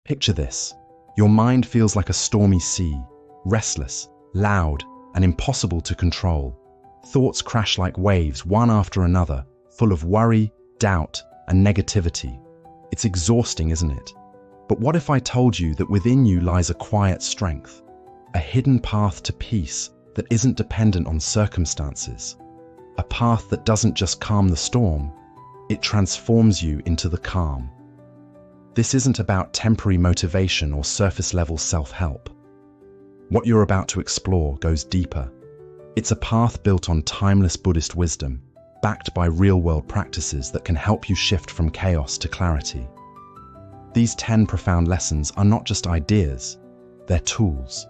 Picture this. Your mind feels like a stormy sea, restless, loud, and impossible to control. Thoughts crash like waves, one after another, full of worry, doubt, and negativity. It's exhausting, isn't it? But what if I told you that within you lies a quiet strength, a hidden path to peace that isn't dependent on circumstances, a path that doesn't just calm the storm, it transforms you into the calm. This isn't about temporary motivation or surface-level self-help. What you're about to explore goes deeper. It's a path built on timeless Buddhist wisdom, backed by real-world practices that can help you shift from chaos to clarity. These 10 profound lessons are not just ideas, they're tools.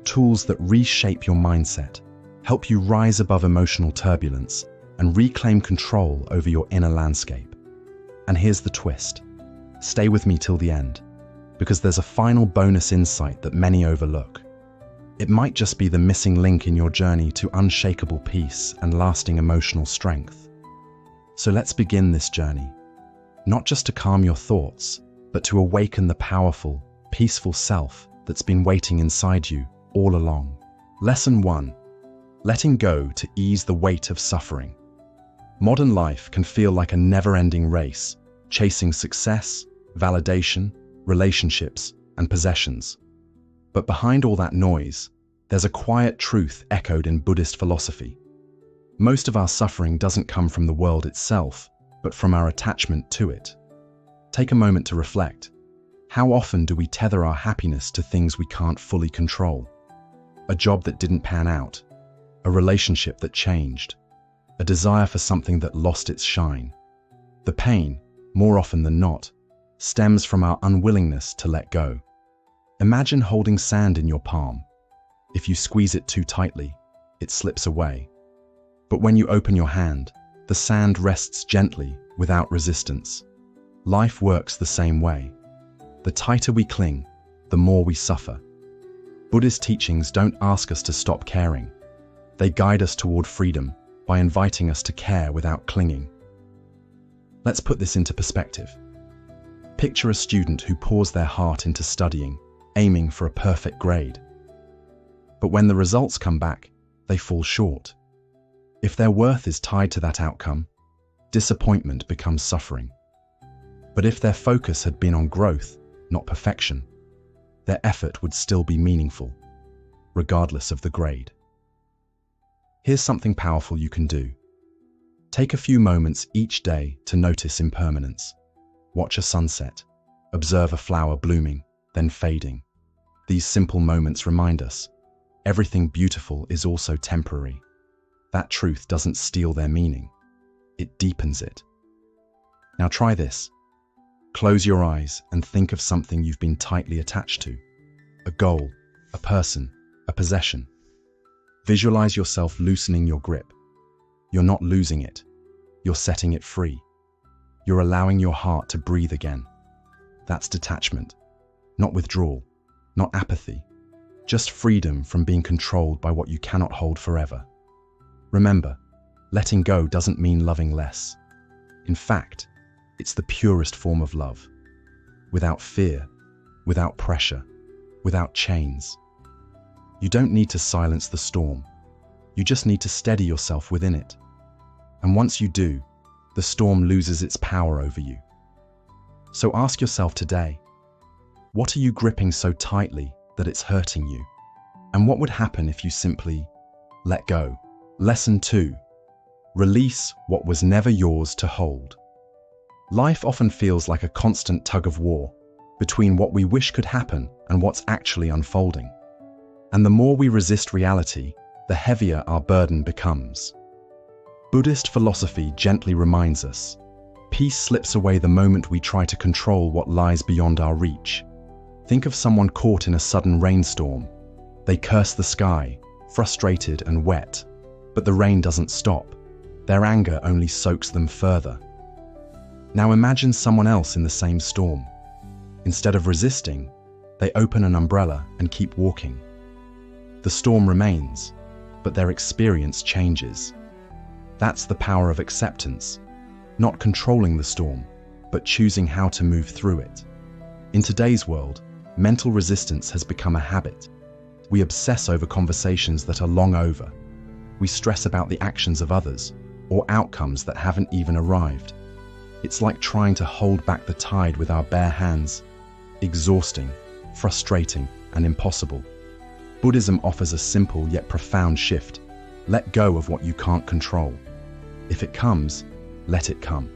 Tools that reshape your mindset, help you rise above emotional turbulence, and reclaim control over your inner landscape. And here's the twist. Stay with me till the end, because there's a final bonus insight that many overlook. It might just be the missing link in your journey to unshakable peace and lasting emotional strength. So let's begin this journey, not just to calm your thoughts, but to awaken the powerful, peaceful self that's been waiting inside you all along. Lesson 1. Letting go to ease the weight of suffering. Modern life can feel like a never-ending race, chasing success, validation, relationships, and possessions. But behind all that noise, there's a quiet truth echoed in Buddhist philosophy. Most of our suffering doesn't come from the world itself, but from our attachment to it. Take a moment to reflect. How often do we tether our happiness to things we can't fully control? A job that didn't pan out, a relationship that changed, a desire for something that lost its shine. The pain, more often than not, stems from our unwillingness to let go. Imagine holding sand in your palm. If you squeeze it too tightly, it slips away. But when you open your hand, the sand rests gently, without resistance. Life works the same way. The tighter we cling, the more we suffer. Buddhist teachings don't ask us to stop caring. They guide us toward freedom by inviting us to care without clinging. Let's put this into perspective. Picture a student who pours their heart into studying, aiming for a perfect grade. But when the results come back, they fall short. If their worth is tied to that outcome, disappointment becomes suffering. But if their focus had been on growth, not perfection, their effort would still be meaningful, regardless of the grade. Here's something powerful you can do. Take a few moments each day to notice impermanence. Watch a sunset, observe a flower blooming, then fading. These simple moments remind us, everything beautiful is also temporary. That truth doesn't steal their meaning, it deepens it. Now try this. Close your eyes and think of something you've been tightly attached to. A goal, a person, a possession. Visualize yourself loosening your grip. You're not losing it, you're setting it free. You're allowing your heart to breathe again. That's detachment, not withdrawal, not apathy, just freedom from being controlled by what you cannot hold forever. Remember, letting go doesn't mean loving less. In fact, it's the purest form of love. Without fear, without pressure, without chains. You don't need to silence the storm. You just need to steady yourself within it. And once you do, the storm loses its power over you. So ask yourself today, what are you gripping so tightly that it's hurting you? And what would happen if you simply let go? Lesson 2. Release what was never yours to hold. Life often feels like a constant tug of war between what we wish could happen and what's actually unfolding. And the more we resist reality, the heavier our burden becomes. Buddhist philosophy gently reminds us, peace slips away the moment we try to control what lies beyond our reach. Think of someone caught in a sudden rainstorm. They curse the sky, frustrated and wet, but the rain doesn't stop. Their anger only soaks them further. Now imagine someone else in the same storm. Instead of resisting, they open an umbrella and keep walking. The storm remains, but their experience changes. That's the power of acceptance, not controlling the storm, but choosing how to move through it. In today's world, mental resistance has become a habit. We obsess over conversations that are long over. We stress about the actions of others or outcomes that haven't even arrived. It's like trying to hold back the tide with our bare hands. Exhausting, frustrating, and impossible. Buddhism offers a simple yet profound shift. Let go of what you can't control. If it comes, let it come.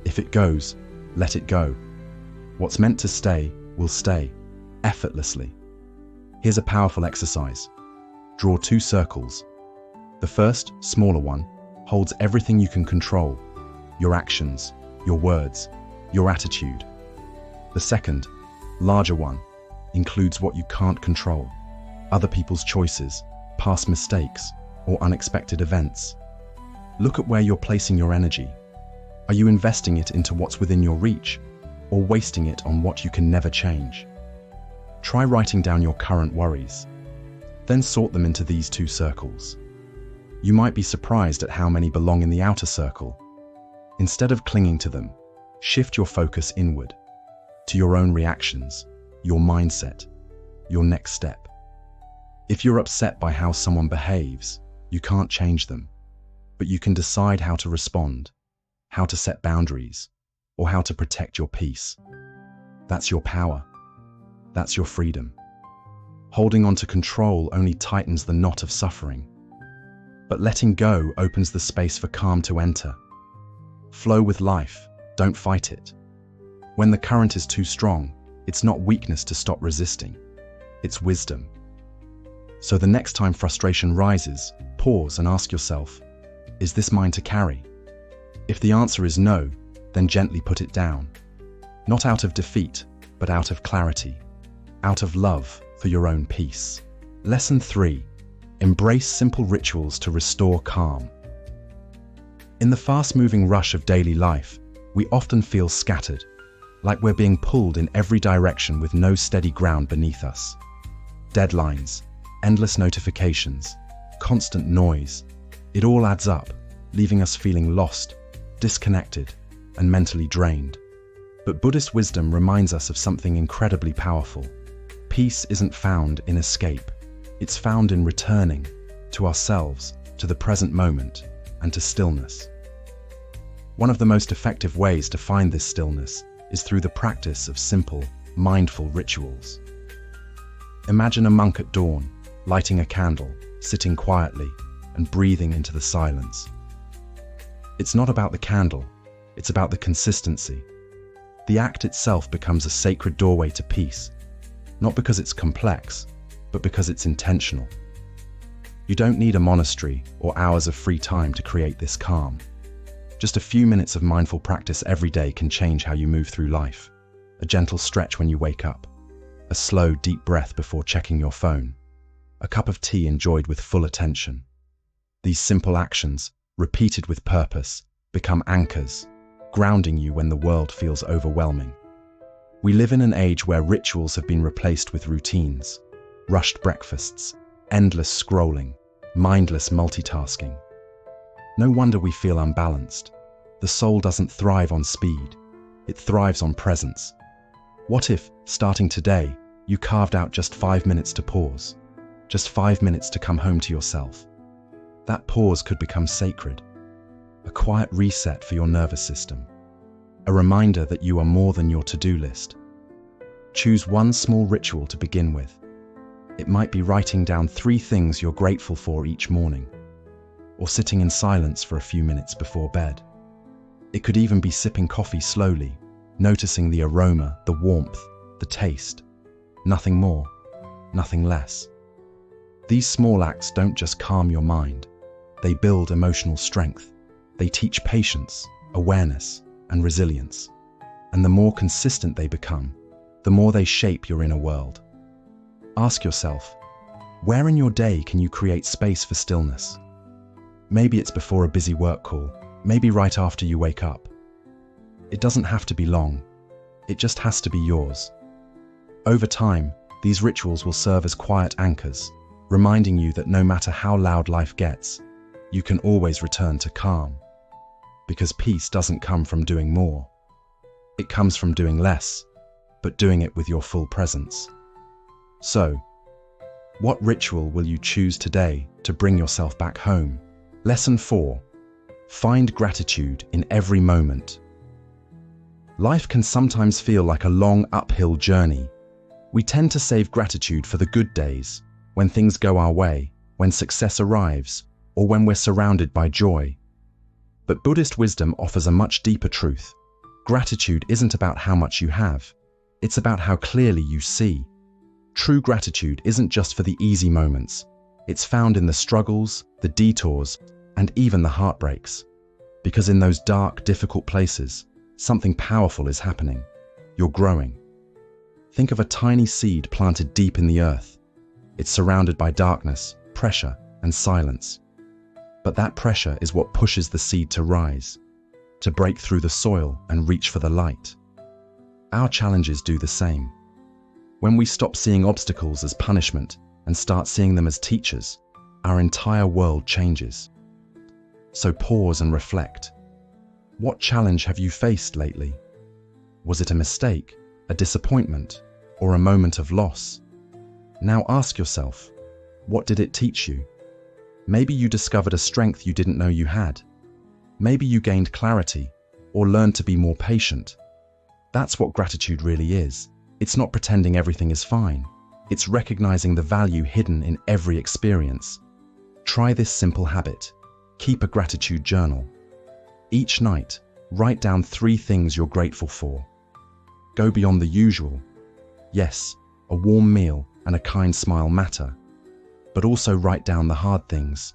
If it goes, let it go. What's meant to stay will stay, effortlessly. Here's a powerful exercise. Draw 2 circles. The first, smaller one, holds everything you can control. Your actions, your words, your attitude. The second, larger one, includes what you can't control. Other people's choices, past mistakes, or unexpected events. Look at where you're placing your energy. Are you investing it into what's within your reach, or wasting it on what you can never change? Try writing down your current worries. Then sort them into these 2 circles. You might be surprised at how many belong in the outer circle. Instead of clinging to them, shift your focus inward, to your own reactions, your mindset, your next step. If you're upset by how someone behaves, you can't change them, but you can decide how to respond, how to set boundaries, or how to protect your peace. That's your power. That's your freedom. Holding on to control only tightens the knot of suffering. But letting go opens the space for calm to enter. Flow with life, don't fight it. When the current is too strong, it's not weakness to stop resisting. It's wisdom. So the next time frustration rises, pause and ask yourself, is this mine to carry? If the answer is no, then gently put it down. Not out of defeat, but out of clarity. Out of love for your own peace. Lesson 3. Embrace simple rituals to restore calm. In the fast-moving rush of daily life, we often feel scattered, like we're being pulled in every direction with no steady ground beneath us. Deadlines, endless notifications, constant noise. It all adds up, leaving us feeling lost, disconnected, and mentally drained. But Buddhist wisdom reminds us of something incredibly powerful. Peace isn't found in escape. It's found in returning to ourselves, to the present moment, and to stillness. One of the most effective ways to find this stillness is through the practice of simple, mindful rituals. Imagine a monk at dawn, lighting a candle, sitting quietly, and breathing into the silence. It's not about the candle, it's about the consistency. The act itself becomes a sacred doorway to peace, not because it's complex, but because it's intentional. You don't need a monastery or hours of free time to create this calm. Just a few minutes of mindful practice every day can change how you move through life. A gentle stretch when you wake up, a slow, deep breath before checking your phone, a cup of tea enjoyed with full attention. These simple actions, repeated with purpose, become anchors, grounding you when the world feels overwhelming. We live in an age where rituals have been replaced with routines, rushed breakfasts, endless scrolling, mindless multitasking. No wonder we feel unbalanced. The soul doesn't thrive on speed, it thrives on presence. What if, starting today, you carved out just 5 minutes to pause, just 5 minutes to come home to yourself? That pause could become sacred, a quiet reset for your nervous system, a reminder that you are more than your to-do list. Choose one small ritual to begin with. It might be writing down 3 things you're grateful for each morning, or sitting in silence for a few minutes before bed. It could even be sipping coffee slowly, noticing the aroma, the warmth, the taste. Nothing more, nothing less. These small acts don't just calm your mind, they build emotional strength. They teach patience, awareness, and resilience. And the more consistent they become, the more they shape your inner world. Ask yourself, where in your day can you create space for stillness? Maybe it's before a busy work call, maybe right after you wake up. It doesn't have to be long, it just has to be yours. Over time, these rituals will serve as quiet anchors, reminding you that no matter how loud life gets, you can always return to calm. Because peace doesn't come from doing more. It comes from doing less, but doing it with your full presence. So, what ritual will you choose today to bring yourself back home? Lesson 4. Find gratitude in every moment. Life can sometimes feel like a long uphill journey. We tend to save gratitude for the good days, when things go our way, when success arrives, or when we're surrounded by joy. But Buddhist wisdom offers a much deeper truth. Gratitude isn't about how much you have, it's about how clearly you see. True gratitude isn't just for the easy moments. It's found in the struggles, the detours, and even the heartbreaks. Because in those dark, difficult places, something powerful is happening. You're growing. Think of a tiny seed planted deep in the earth. It's surrounded by darkness, pressure, and silence. But that pressure is what pushes the seed to rise, to break through the soil and reach for the light. Our challenges do the same. When we stop seeing obstacles as punishment and start seeing them as teachers, our entire world changes. So pause and reflect. What challenge have you faced lately? Was it a mistake, a disappointment, or a moment of loss? Now ask yourself, what did it teach you? Maybe you discovered a strength you didn't know you had. Maybe you gained clarity or learned to be more patient. That's what gratitude really is. It's not pretending everything is fine. It's recognizing the value hidden in every experience. Try this simple habit. Keep a gratitude journal. Each night, write down 3 things you're grateful for. Go beyond the usual. Yes, a warm meal and a kind smile matter. But also write down the hard things.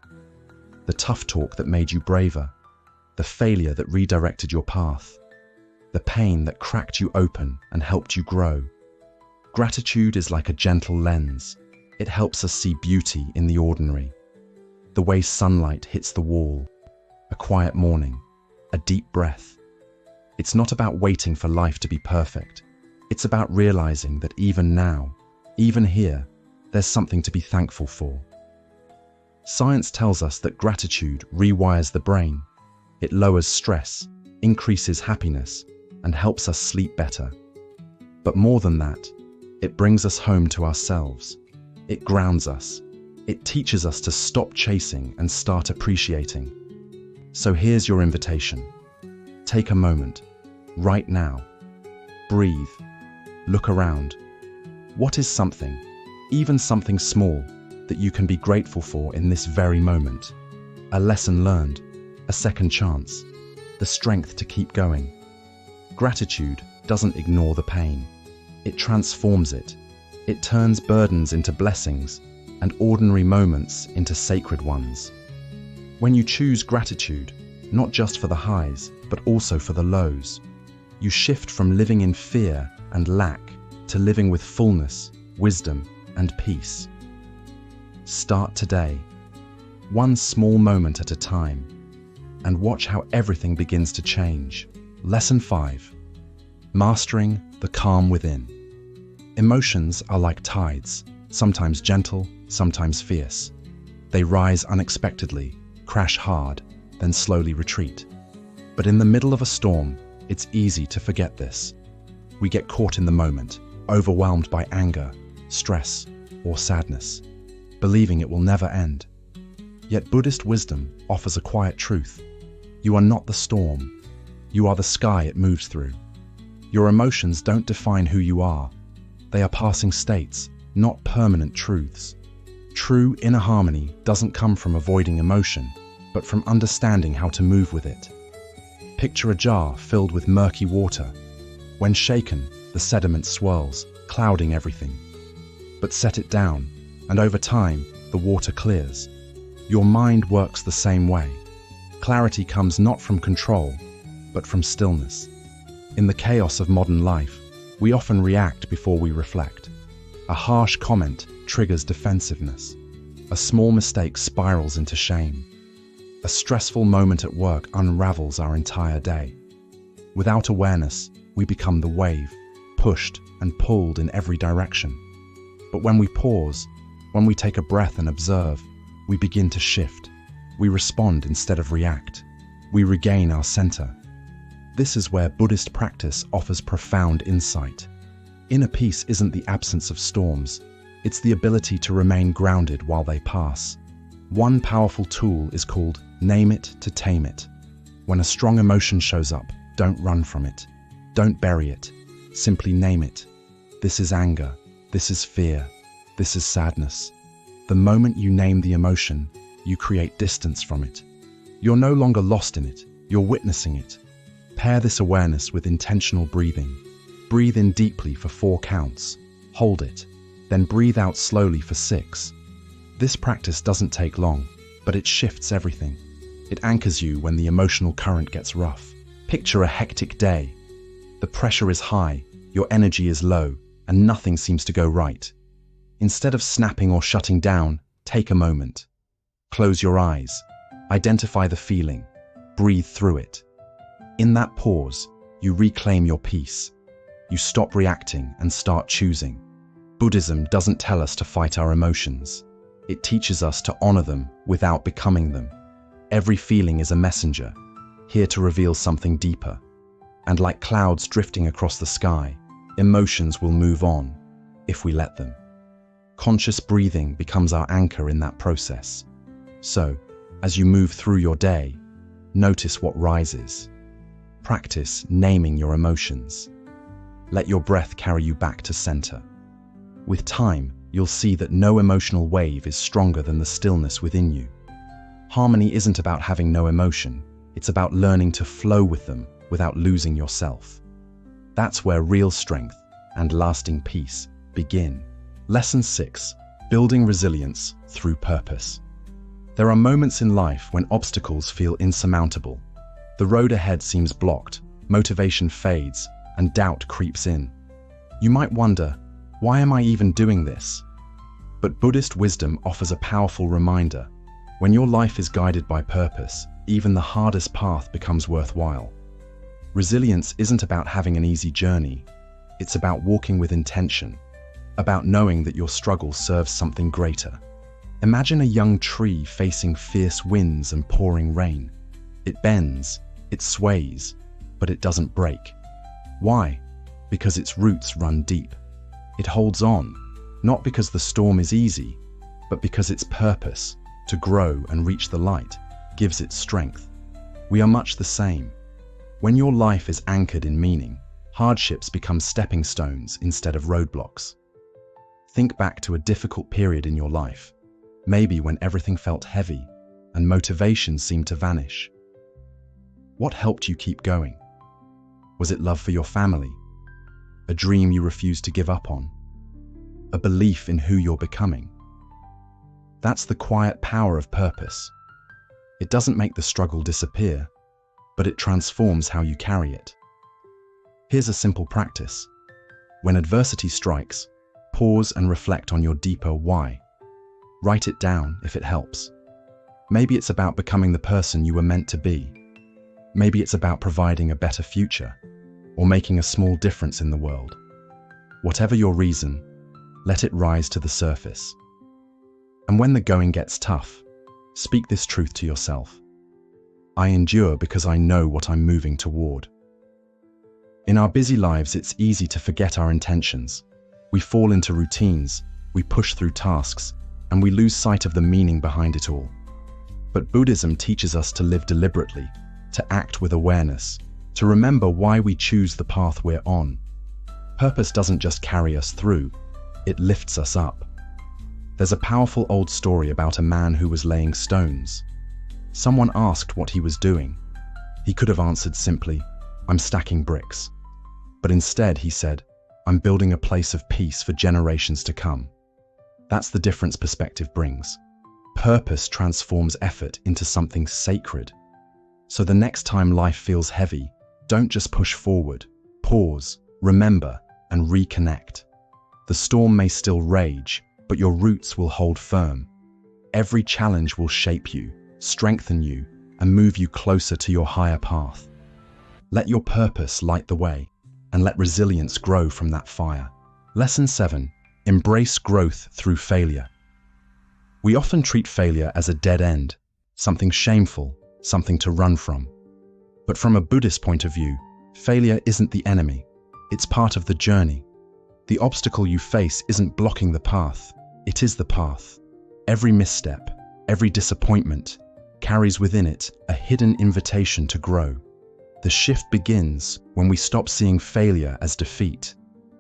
The tough talk that made you braver. The failure that redirected your path. The pain that cracked you open and helped you grow. Gratitude is like a gentle lens. It helps us see beauty in the ordinary. The way sunlight hits the wall, a quiet morning, a deep breath. It's not about waiting for life to be perfect. It's about realizing that even now, even here, there's something to be thankful for. Science tells us that gratitude rewires the brain. It lowers stress, increases happiness, and helps us sleep better. But more than that, it brings us home to ourselves. It grounds us. It teaches us to stop chasing and start appreciating. So here's your invitation. Take a moment, right now. Breathe. Look around. What is something, even something small, that you can be grateful for in this very moment? A lesson learned, a second chance, the strength to keep going. Gratitude doesn't ignore the pain. It transforms it. It turns burdens into blessings and ordinary moments into sacred ones. When you choose gratitude, not just for the highs, but also for the lows, you shift from living in fear and lack to living with fullness, wisdom, and peace. Start today, one small moment at a time, and watch how everything begins to change. Lesson 5. Mastering the calm within. Emotions are like tides, sometimes gentle, sometimes fierce. They rise unexpectedly, crash hard, then slowly retreat. But in the middle of a storm, it's easy to forget this. We get caught in the moment, overwhelmed by anger, stress, or sadness, believing it will never end. Yet Buddhist wisdom offers a quiet truth. You are not the storm. You are the sky it moves through. Your emotions don't define who you are. They are passing states, not permanent truths. True inner harmony doesn't come from avoiding emotion, but from understanding how to move with it. Picture a jar filled with murky water. When shaken, the sediment swirls, clouding everything. But set it down, and over time, the water clears. Your mind works the same way. Clarity comes not from control, but from stillness. In the chaos of modern life, we often react before we reflect. A harsh comment triggers defensiveness. A small mistake spirals into shame. A stressful moment at work unravels our entire day. Without awareness, we become the wave, pushed and pulled in every direction. But when we pause, when we take a breath and observe, we begin to shift. We respond instead of react. We regain our center. This is where Buddhist practice offers profound insight. Inner peace isn't the absence of storms, it's the ability to remain grounded while they pass. One powerful tool is called name it to tame it. When a strong emotion shows up, don't run from it. Don't bury it. Simply name it. This is anger. This is fear. This is sadness. The moment you name the emotion, you create distance from it. You're no longer lost in it. You're witnessing it. Pair this awareness with intentional breathing. Breathe in deeply for 4 counts. Hold it. Then breathe out slowly for 6. This practice doesn't take long, but it shifts everything. It anchors you when the emotional current gets rough. Picture a hectic day. The pressure is high, your energy is low, and nothing seems to go right. Instead of snapping or shutting down, take a moment. Close your eyes. Identify the feeling. Breathe through it. In that pause, you reclaim your peace. You stop reacting and start choosing. Buddhism doesn't tell us to fight our emotions. It teaches us to honor them without becoming them. Every feeling is a messenger, here to reveal something deeper. And like clouds drifting across the sky, emotions will move on, if we let them. Conscious breathing becomes our anchor in that process. So, as you move through your day, notice what rises. Practice naming your emotions. Let your breath carry you back to center. With time, you'll see that no emotional wave is stronger than the stillness within you. Harmony isn't about having no emotion, it's about learning to flow with them without losing yourself. That's where real strength and lasting peace begin. Lesson 6. Building resilience through purpose. There are moments in life when obstacles feel insurmountable. The road ahead seems blocked, motivation fades, and doubt creeps in. You might wonder, why am I even doing this? But Buddhist wisdom offers a powerful reminder. When your life is guided by purpose, even the hardest path becomes worthwhile. Resilience isn't about having an easy journey. It's about walking with intention, about knowing that your struggle serves something greater. Imagine a young tree facing fierce winds and pouring rain. It bends, it sways, but it doesn't break. Why? Because its roots run deep. It holds on, not because the storm is easy, but because its purpose, to grow and reach the light, gives it strength. We are much the same. When your life is anchored in meaning, hardships become stepping stones instead of roadblocks. Think back to a difficult period in your life, maybe when everything felt heavy and motivation seemed to vanish. What helped you keep going? Was it love for your family? A dream you refused to give up on? A belief in who you're becoming? That's the quiet power of purpose. It doesn't make the struggle disappear, but it transforms how you carry it. Here's a simple practice. When adversity strikes, pause and reflect on your deeper why. Write it down if it helps. Maybe it's about becoming the person you were meant to be. Maybe it's about providing a better future, or making a small difference in the world. Whatever your reason, let it rise to the surface. And when the going gets tough, speak this truth to yourself. I endure because I know what I'm moving toward. In our busy lives, it's easy to forget our intentions. We fall into routines, we push through tasks, and we lose sight of the meaning behind it all. But Buddhism teaches us to live deliberately, to act with awareness, to remember why we choose the path we're on. Purpose doesn't just carry us through, it lifts us up. There's a powerful old story about a man who was laying stones. Someone asked what he was doing. He could have answered simply, "I'm stacking bricks." But instead he said, "I'm building a place of peace for generations to come." That's the difference perspective brings. Purpose transforms effort into something sacred. So the next time life feels heavy, don't just push forward. Pause, remember, and reconnect. The storm may still rage, but your roots will hold firm. Every challenge will shape you, strengthen you, and move you closer to your higher path. Let your purpose light the way, and let resilience grow from that fire. Lesson 7. Embrace growth through failure. We often treat failure as a dead end, something shameful, something to run from. But from a Buddhist point of view, failure isn't the enemy. It's part of the journey. The obstacle you face isn't blocking the path, it is the path. Every misstep, every disappointment, carries within it a hidden invitation to grow. The shift begins when we stop seeing failure as defeat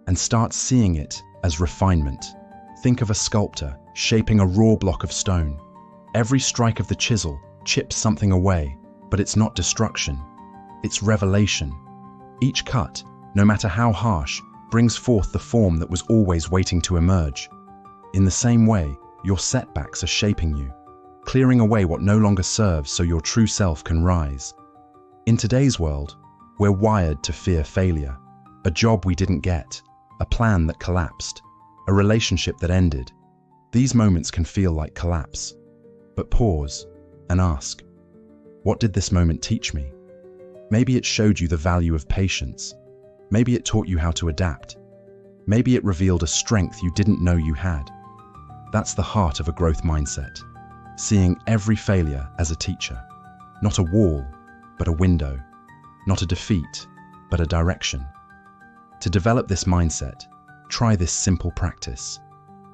and start seeing it as refinement. Think of a sculptor shaping a raw block of stone. Every strike of the chisel chips something away, but it's not destruction, it's revelation. Each cut, no matter how harsh, brings forth the form that was always waiting to emerge. In the same way, your setbacks are shaping you, clearing away what no longer serves so your true self can rise. In today's world, we're wired to fear failure. A job we didn't get, a plan that collapsed, a relationship that ended. These moments can feel like collapse. But pause and ask, what did this moment teach me? Maybe it showed you the value of patience. Maybe it taught you how to adapt. Maybe it revealed a strength you didn't know you had. That's the heart of a growth mindset, seeing every failure as a teacher, not a wall, but a window, not a defeat, but a direction. To develop this mindset, try this simple practice.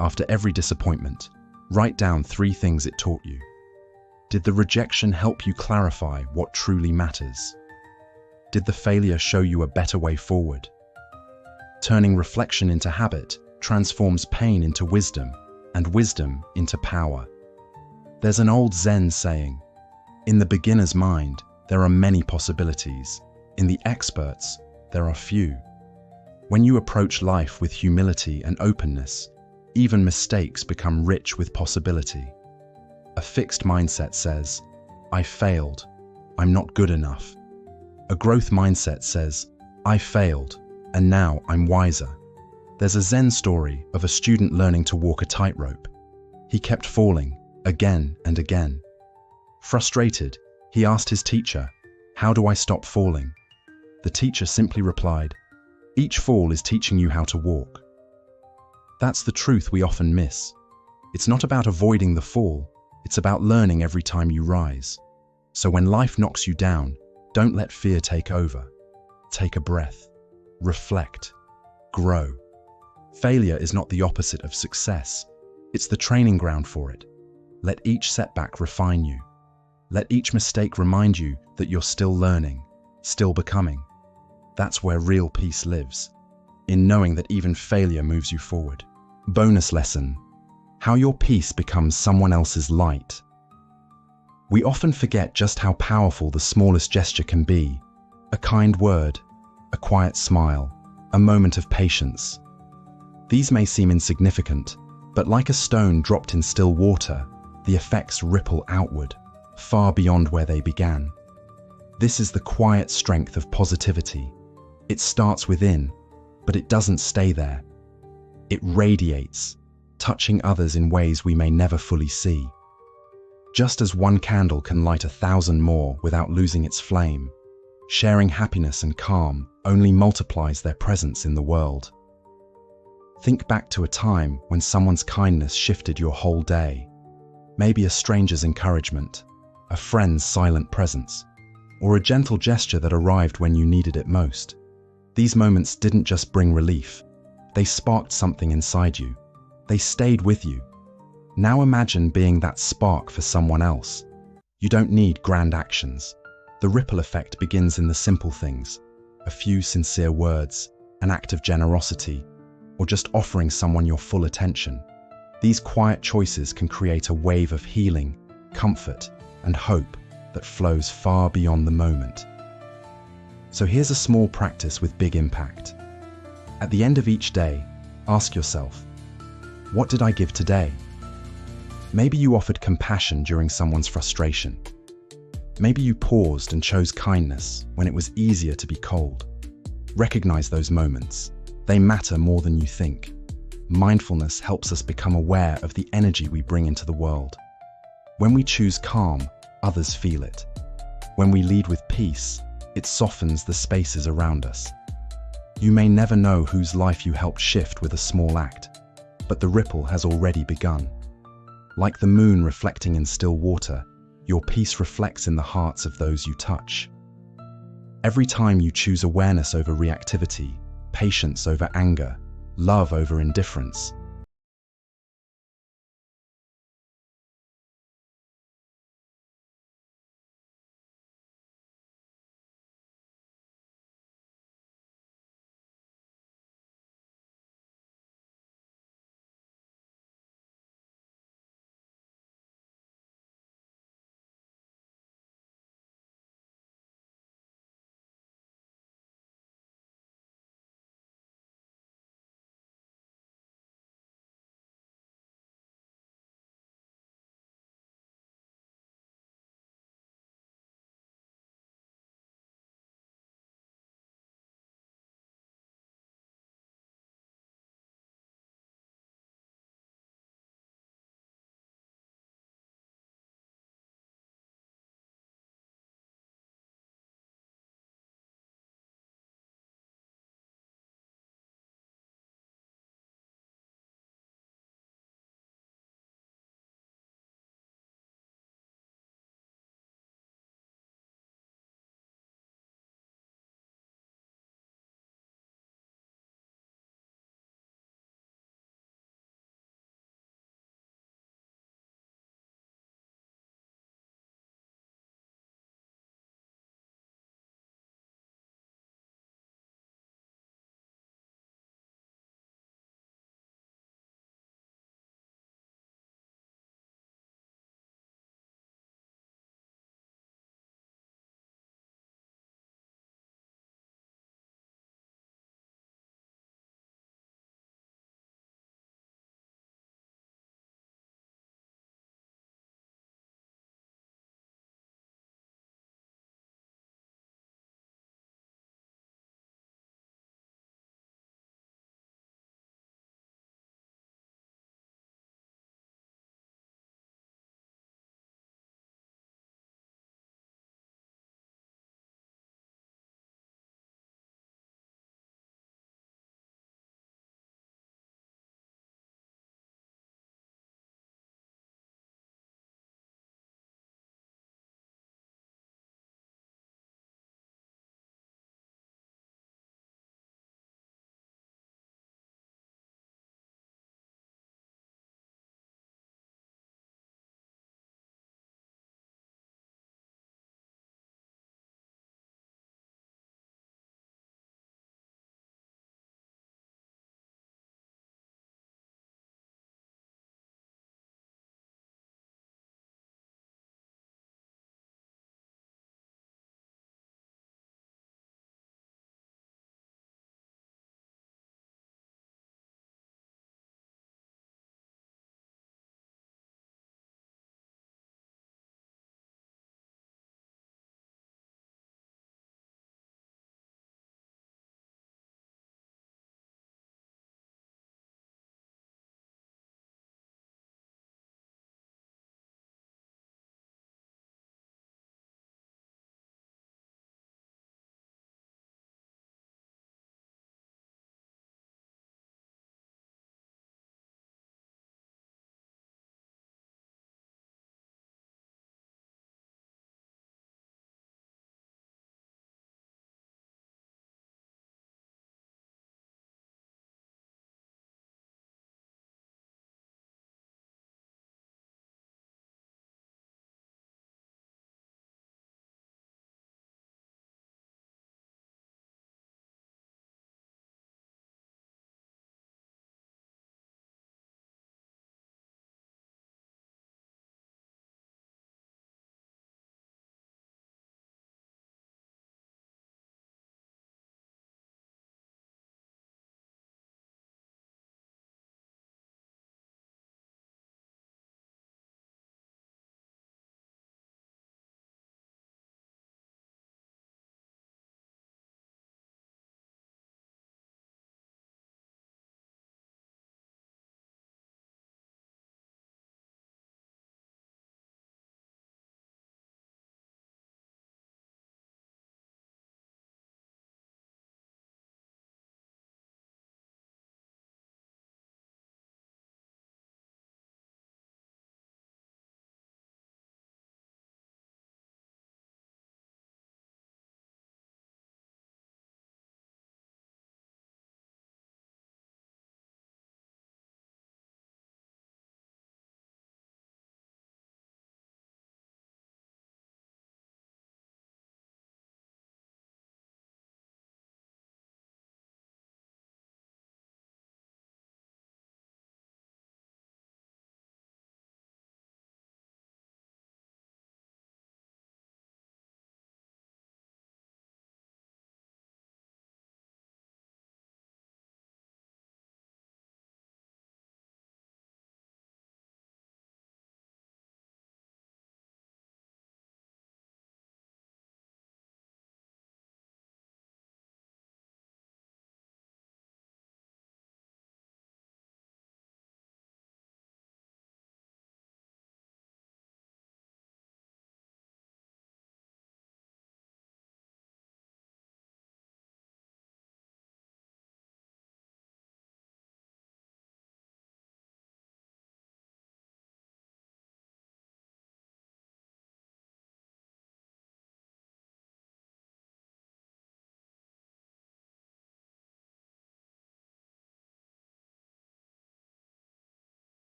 After every disappointment, write down 3 things it taught you. Did the rejection help you clarify what truly matters? Did the failure show you a better way forward? Turning reflection into habit transforms pain into wisdom, and wisdom into power. There's an old Zen saying, in the beginner's mind, there are many possibilities. In the expert's, there are few. When you approach life with humility and openness, even mistakes become rich with possibility. A fixed mindset says, I failed, I'm not good enough. A growth mindset says, I failed, and now I'm wiser. There's a Zen story of a student learning to walk a tightrope. He kept falling, again and again. Frustrated, he asked his teacher, how do I stop falling? The teacher simply replied, each fall is teaching you how to walk. That's the truth we often miss. It's not about avoiding the fall, it's about learning every time you rise. So when life knocks you down, don't let fear take over. Take a breath, reflect, grow. Failure is not the opposite of success. It's the training ground for it. Let each setback refine you. Let each mistake remind you that you're still learning, still becoming. That's where real peace lives, in knowing that even failure moves you forward. Bonus lesson: how your peace becomes someone else's light. We often forget just how powerful the smallest gesture can be. A kind word, a quiet smile, a moment of patience. These may seem insignificant, but like a stone dropped in still water, the effects ripple outward, far beyond where they began. This is the quiet strength of positivity. It starts within, but it doesn't stay there. It radiates, touching others in ways we may never fully see. Just as one candle can light 1,000 more without losing its flame, sharing happiness and calm only multiplies their presence in the world. Think back to a time when someone's kindness shifted your whole day. Maybe a stranger's encouragement, a friend's silent presence, or a gentle gesture that arrived when you needed it most. These moments didn't just bring relief, they sparked something inside you. They stayed with you. Now imagine being that spark for someone else. You don't need grand actions. The ripple effect begins in the simple things, a few sincere words, an act of generosity, or just offering someone your full attention. These quiet choices can create a wave of healing, comfort, and hope that flows far beyond the moment. So here's a small practice with big impact. At the end of each day, ask yourself, what did I give today? Maybe you offered compassion during someone's frustration. Maybe you paused and chose kindness when it was easier to be cold. Recognize those moments. They matter more than you think. Mindfulness helps us become aware of the energy we bring into the world. When we choose calm, others feel it. When we lead with peace, it softens the spaces around us. You may never know whose life you helped shift with a small act, but the ripple has already begun. Like the moon reflecting in still water, your peace reflects in the hearts of those you touch. Every time you choose awareness over reactivity, patience over anger, love over indifference,